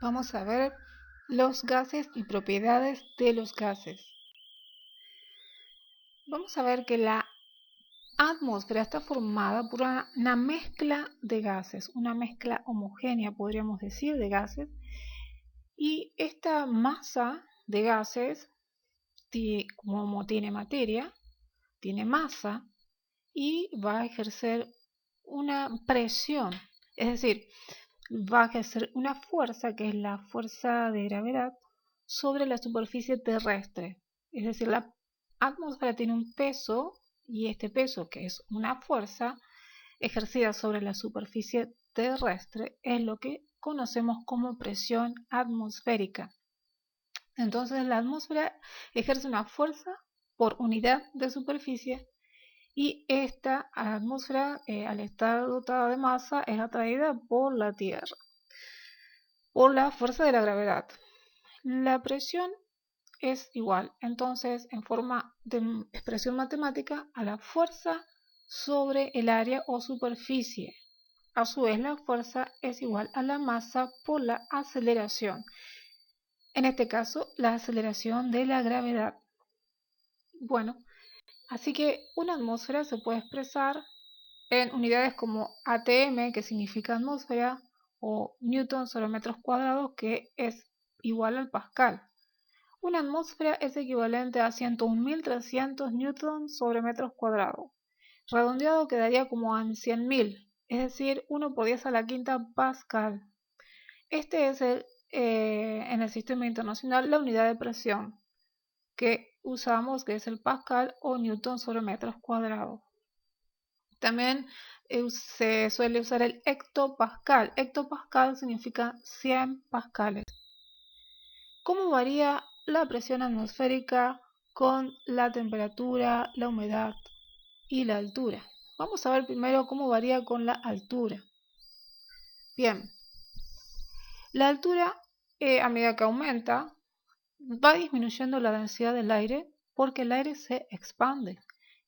Vamos a ver los gases y propiedades de los gases. Vamos a ver que la atmósfera está formada por una mezcla de gases, una mezcla homogénea, podríamos decir, de gases. Y esta masa de gases, como tiene materia, tiene masa y va a ejercer una presión, es decir, va a ejercer una fuerza que es la fuerza de gravedad sobre la superficie terrestre. Es decir, la atmósfera tiene un peso y este peso, que es una fuerza ejercida sobre la superficie terrestre, es lo que conocemos como presión atmosférica. Entonces la atmósfera ejerce una fuerza por unidad de superficie y esta atmósfera, al estar dotada de masa, es atraída por la Tierra, por la fuerza de la gravedad. La presión es igual, entonces, en forma de expresión matemática, a la fuerza sobre el área o superficie. A su vez, la fuerza es igual a la masa por la aceleración. En este caso, la aceleración de la gravedad. Bueno, así que una atmósfera se puede expresar en unidades como atm, que significa atmósfera, o newton sobre metros cuadrados, que es igual al pascal. Una atmósfera es equivalente a 101.300 newtons sobre metros cuadrados. Redondeado quedaría como en 100.000, es decir, 1 por 10 a la quinta pascal. Este es en el sistema internacional la unidad de presión que usamos, que es el pascal o newton sobre metros cuadrados. También se suele usar el hectopascal. Hectopascal significa 100 pascales. ¿Cómo varía la presión atmosférica con la temperatura, la humedad y la altura? Vamos a ver primero cómo varía con la altura. Bien, la altura a medida que aumenta va disminuyendo la densidad del aire porque el aire se expande.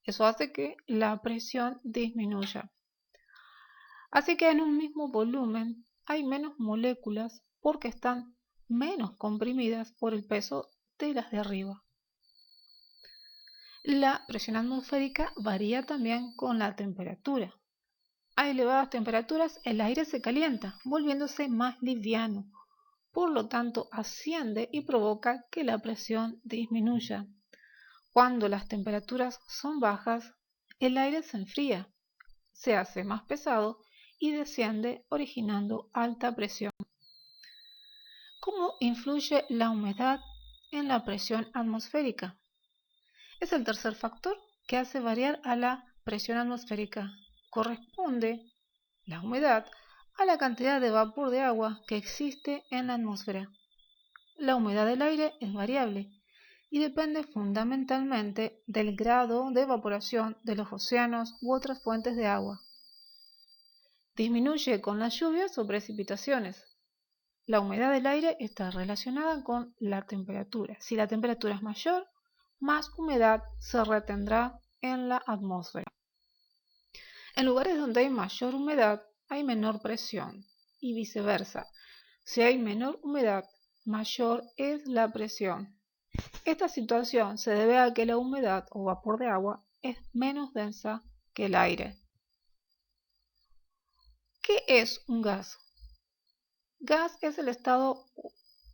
Eso hace que la presión disminuya. Así que en un mismo volumen hay menos moléculas porque están menos comprimidas por el peso de las de arriba. La presión atmosférica varía también con la temperatura. A elevadas temperaturas el aire se calienta, volviéndose más liviano. Por lo tanto, asciende y provoca que la presión disminuya. Cuando las temperaturas son bajas, el aire se enfría, se hace más pesado y desciende originando alta presión. ¿Cómo influye la humedad en la presión atmosférica? Es el tercer factor que hace variar a la presión atmosférica. Corresponde la humedad a la cantidad de vapor de agua que existe en la atmósfera. La humedad del aire es variable y depende fundamentalmente del grado de evaporación de los océanos u otras fuentes de agua. Disminuye con las lluvias o precipitaciones. La humedad del aire está relacionada con la temperatura. Si la temperatura es mayor, más humedad se retendrá en la atmósfera. En lugares donde hay mayor humedad, hay menor presión y viceversa. Si hay menor humedad, mayor es la presión. Esta situación se debe a que la humedad o vapor de agua es menos densa que el aire. ¿Qué es un gas? Gas es el estado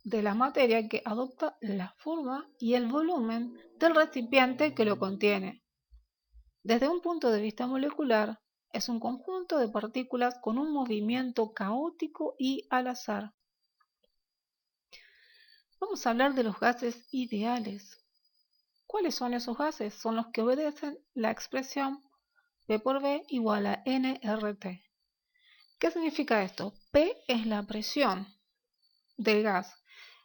de la materia que adopta la forma y el volumen del recipiente que lo contiene. Desde un punto de vista molecular, es un conjunto de partículas con un movimiento caótico y al azar. Vamos a hablar de los gases ideales. ¿Cuáles son esos gases? Son los que obedecen la expresión P por V igual a nRT. ¿Qué significa esto? P es la presión del gas,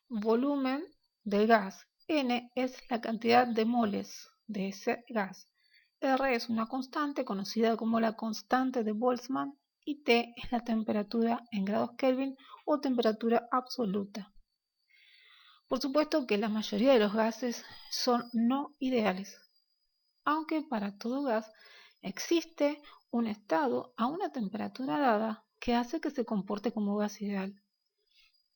volumen del gas, N es la cantidad de moles de ese gas, R es una constante conocida como la constante de Boltzmann y T es la temperatura en grados Kelvin o temperatura absoluta. Por supuesto que la mayoría de los gases son no ideales, aunque para todo gas existe un estado a una temperatura dada que hace que se comporte como gas ideal.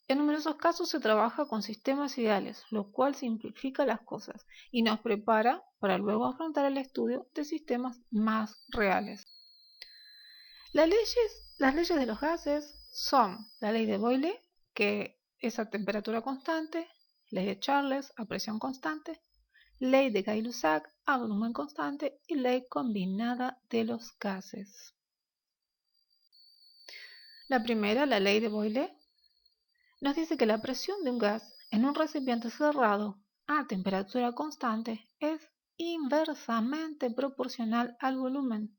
En numerosos casos se trabaja con sistemas ideales, lo cual simplifica las cosas y nos prepara para luego afrontar el estudio de sistemas más reales. Las leyes de los gases son la ley de Boyle, que es a temperatura constante, ley de Charles a presión constante, ley de Gay-Lussac a volumen constante y ley combinada de los gases. La primera, la ley de Boyle, nos dice que la presión de un gas en un recipiente cerrado a temperatura constante es inversamente proporcional al volumen.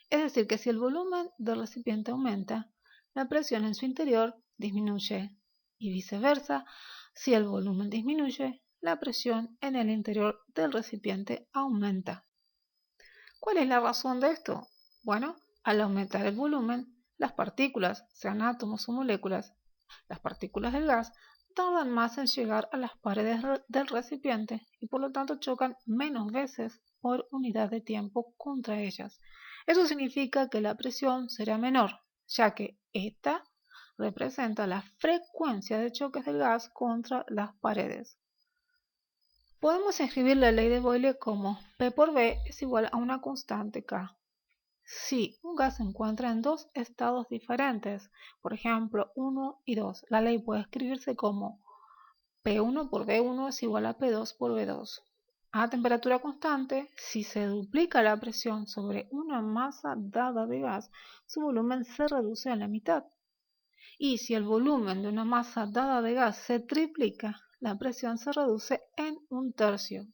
Es decir, que si el volumen del recipiente aumenta, la presión en su interior disminuye y viceversa, si el volumen disminuye, la presión en el interior del recipiente aumenta. ¿Cuál es la razón de esto? Bueno, al aumentar el volumen, las partículas, sean átomos o moléculas, las partículas del gas, tardan más en llegar a las paredes del recipiente y por lo tanto chocan menos veces por unidad de tiempo contra ellas. Eso significa que la presión será menor, ya que esta representa la frecuencia de choques del gas contra las paredes. Podemos escribir la ley de Boyle como P por V es igual a una constante K. Si un gas se encuentra en dos estados diferentes, por ejemplo 1 y 2, la ley puede escribirse como P1 por V1 es igual a P2 por V2. A temperatura constante, si se duplica la presión sobre una masa dada de gas, su volumen se reduce a la mitad. Y si el volumen de una masa dada de gas se triplica, la presión se reduce en un tercio.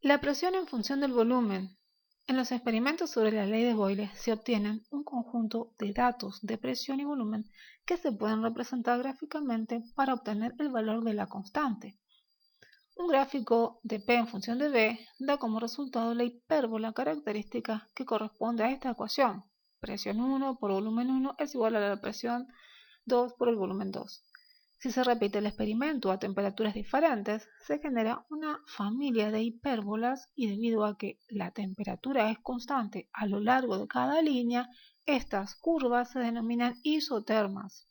La presión en función del volumen. En los experimentos sobre la ley de Boyle se obtienen un conjunto de datos de presión y volumen que se pueden representar gráficamente para obtener el valor de la constante. Un gráfico de P en función de V da como resultado la hipérbola característica que corresponde a esta ecuación. Presión 1 por volumen 1 es igual a la presión 2 por el volumen 2. Si se repite el experimento a temperaturas diferentes, se genera una familia de hipérbolas y debido a que la temperatura es constante a lo largo de cada línea, estas curvas se denominan isotermas.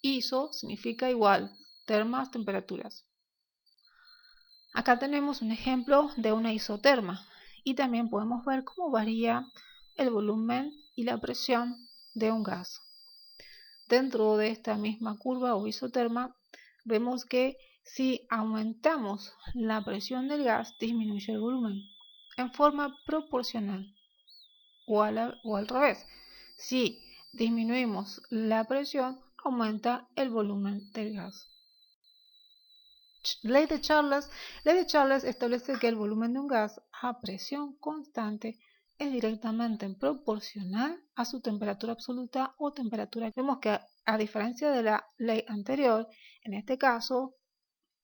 Iso significa igual, termas, temperaturas. Acá tenemos un ejemplo de una isoterma y también podemos ver cómo varía el volumen y la presión de un gas. Dentro de esta misma curva o isoterma vemos que si aumentamos la presión del gas disminuye el volumen en forma proporcional o al revés. Si disminuimos la presión aumenta el volumen del gas. Ley de Charles establece que el volumen de un gas a presión constante es directamente proporcional a su temperatura absoluta o temperatura. Vemos que a diferencia de la ley anterior, en este caso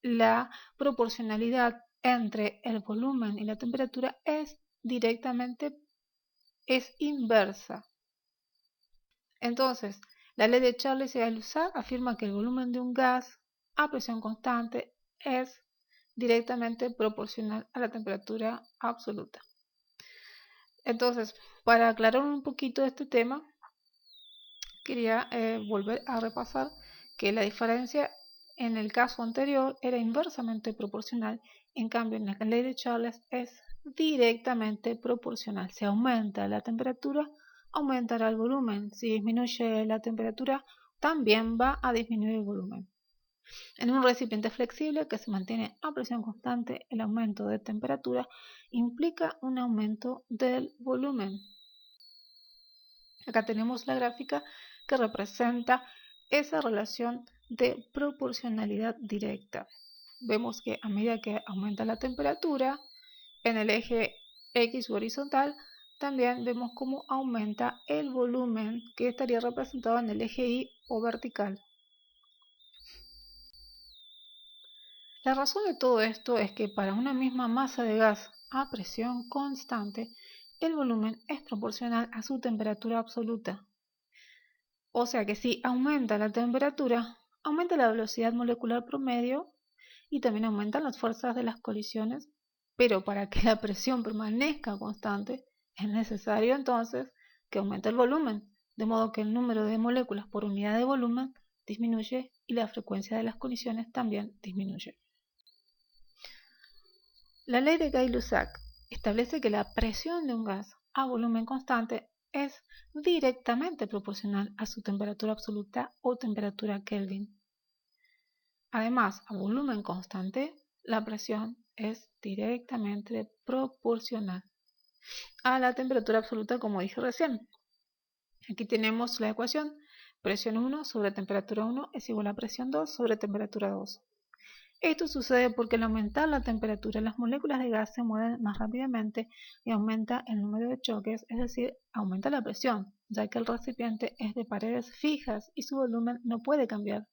la proporcionalidad entre el volumen y la temperatura es inversa. Entonces, la ley de Charles y Gay-Lussac afirma que el volumen de un gas a presión constante es directamente proporcional a la temperatura absoluta. Entonces, para aclarar un poquito este tema, quería volver a repasar que la diferencia en el caso anterior era inversamente proporcional, en cambio en la ley de Charles es directamente proporcional. Si aumenta la temperatura, aumentará el volumen. Si disminuye la temperatura, también va a disminuir el volumen. En un recipiente flexible que se mantiene a presión constante, el aumento de temperatura implica un aumento del volumen. Acá tenemos la gráfica que representa esa relación de proporcionalidad directa. Vemos que a medida que aumenta la temperatura, en el eje X horizontal, también vemos cómo aumenta el volumen que estaría representado en el eje Y o vertical. La razón de todo esto es que para una misma masa de gas a presión constante, el volumen es proporcional a su temperatura absoluta. O sea que si aumenta la temperatura, aumenta la velocidad molecular promedio y también aumentan las fuerzas de las colisiones, pero para que la presión permanezca constante, es necesario entonces que aumente el volumen. de modo que el número de moléculas por unidad de volumen disminuye y la frecuencia de las colisiones también disminuye. La ley de Gay-Lussac establece que la presión de un gas a volumen constante es directamente proporcional a su temperatura absoluta o temperatura Kelvin. Además, a volumen constante, la presión es directamente proporcional a la temperatura absoluta, como dije recién. Aquí tenemos la ecuación: presión 1 sobre temperatura 1 es igual a presión 2 sobre temperatura 2. Esto sucede porque al aumentar la temperatura, las moléculas de gas se mueven más rápidamente y aumenta el número de choques, es decir, aumenta la presión, ya que el recipiente es de paredes fijas y su volumen no puede cambiar.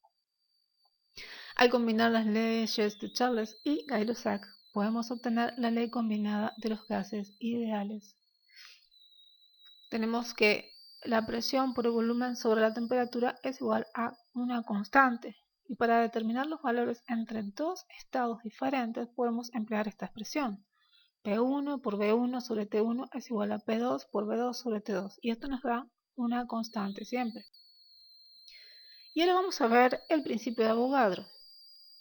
Al combinar las leyes de Charles y Gay-Lussac, podemos obtener la ley combinada de los gases ideales. Tenemos que la presión por el volumen sobre la temperatura es igual a una constante, y para determinar los valores entre dos estados diferentes podemos emplear esta expresión: P1 por V1 sobre T1 es igual a P2 por V2 sobre T2, y esto nos da una constante siempre. Y ahora vamos a ver el principio de Avogadro.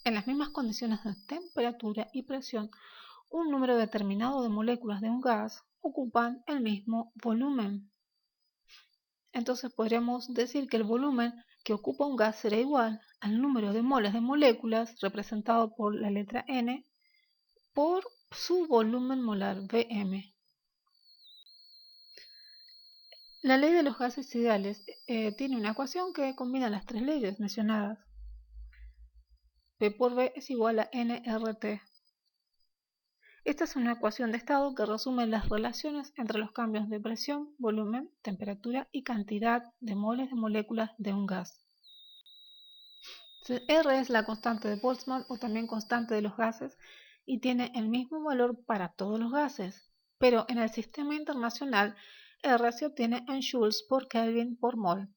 En las mismas condiciones de temperatura y presión, un número determinado de moléculas de un gas ocupan el mismo volumen. Entonces podríamos decir que el volumen que ocupa un gas será igual al número de moles de moléculas, representado por la letra N, por su volumen molar, Vm. La ley de los gases ideales tiene una ecuación que combina las tres leyes mencionadas. P por V es igual a nRT. Esta es una ecuación de estado que resume las relaciones entre los cambios de presión, volumen, temperatura y cantidad de moles de moléculas de un gas. R es la constante de Boltzmann, o también constante de los gases, y tiene el mismo valor para todos los gases, pero en el sistema internacional R se obtiene en joules por Kelvin por mol.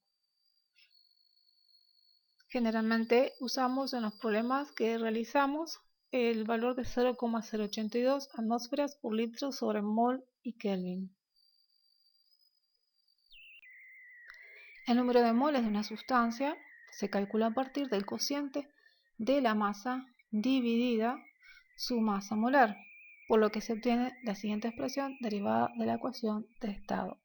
Generalmente usamos en los problemas que realizamos el valor de 0,082 atmósferas por litro sobre mol y Kelvin. El número de moles de una sustancia se calcula a partir del cociente de la masa dividida su masa molar, por lo que se obtiene la siguiente expresión derivada de la ecuación de estado.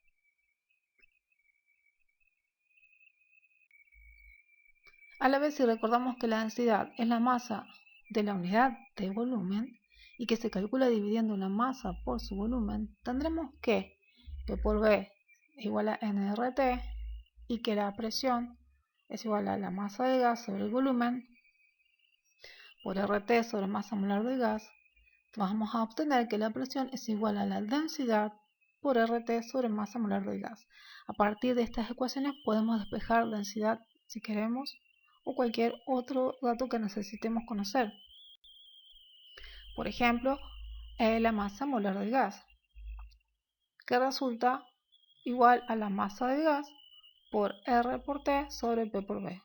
A la vez, si recordamos que la densidad es la masa de la unidad de volumen y que se calcula dividiendo la masa por su volumen, tendremos que P por V es igual a nRT y que la presión es igual a la masa de gas sobre el volumen por RT sobre masa molar del gas. Vamos a obtener que la presión es igual a la densidad por RT sobre masa molar del gas. A partir de estas ecuaciones podemos despejar densidad si queremos, o cualquier otro dato que necesitemos conocer. Por ejemplo, la masa molar del gas, que resulta igual a la masa del gas por R por T sobre P por V.